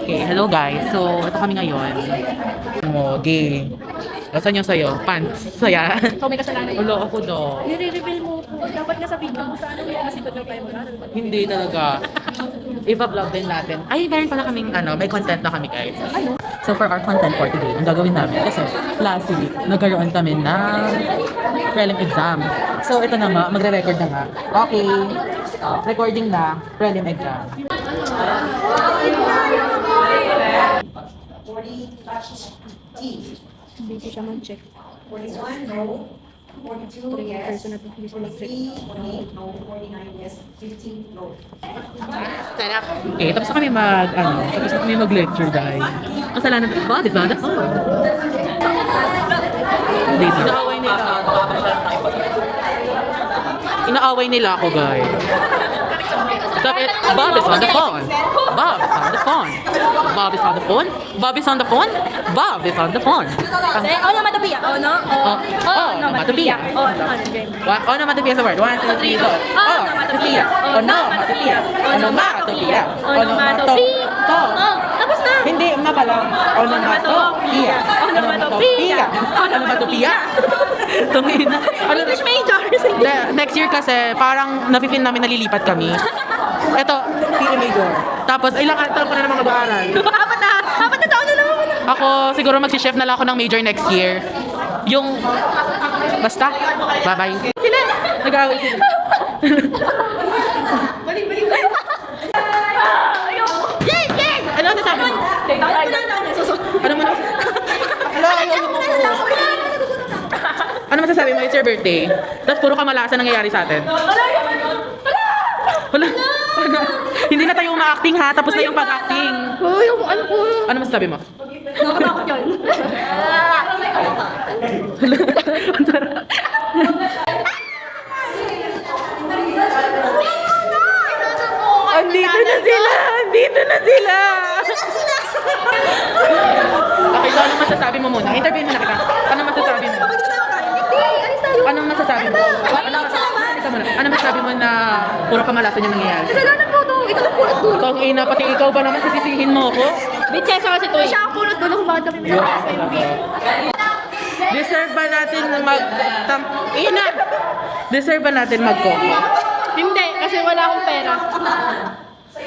Okay, hello guys. So, ito kami ngayon. Gay. Nasaan yung sayo? Pants. Saya. So, may kasalanan yun. Ulo ako do. Nire-reveal mo po. Dapat nga sa video mo sa ano yung masipag na tayo mag-ano. Hindi talaga. Ipa-vlog din natin. Ay, meron pala kaming may content na kami guys. So for our content for today, ang gagawin namin kasi last week, nagkaroon kami ng prelim exam. So ito na nga, magre-record na nga. Okay. Recording na, prelim exam. Busy siya man-check. 41, no. 42, yes. Person na to, busy mag-check. 48, no. 49, yes. 15, no. Okay, tapos na kami tapos na kami mag-lecture guys. Kasalanan ba? Di ba? Inaaway nila. Inaaway nila ako guys. Sabi, Bob is on the phone. Bob is on the phone. Bob is on the phone. Bob is on the phone. Bob is on the phone. Onomatopoeia. Ono. Onomatopoeia. Onomatopoeia sa word. 1, 2, 3, go. Onomatopoeia. Onomatopoeia. Onomatopoeia. Onomatopoeia. Tapos na. Hindi, pala. Onomatopoeia. Onomatopoeia. Onomatopoeia. Tungina. English major. Next year kasi, parang nafe-feel namin nalilipat kami. Ito, PE major. Tapos, ilang taon pa na naman mag-aaral? Apat na taon na naman. Ako, siguro mag-shift na lang ako ng major next year. Yung, basta, bye-bye. Sila. Nag-aaway sila. Balik. Ayoko. Yay! Ano ang sasabi mo? Ano mo na? Ano masasabi mo? It's your birthday. Tapos puro kamalasan nangyayari sa atin. Wala. Hindi na tayo ma-acting ha. Tapos na yung pag-acting. Ano masasabi mo? Nakatakot yun. Andito na sila! Andito na sila! Okay, so anong masasabi mo muna? Interview mo na kita. Anong masasabi mo? Anong masasabi mo? Anong masasabi mo na puro kamalasan yung nangyayari? Kasalanan po to. Ikaw ang pulot dulo. Kung ina, pati ikaw ba naman sisisihin mo ako? Bitchesa kasi to. Siya ang pulot dulo kung bakit kami minalakas sa MB. Deserve ba natin Deserve ba natin mag-coco? Hindi, kasi wala akong pera.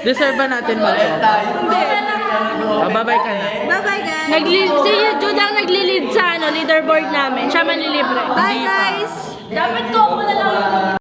Deserve ba natin mag-coco? Bye-bye ka na. Bye-bye guys. Si Jude ang nagli-lead sa leaderboard namin. Siya manlilibre. Bye guys. Dapat ko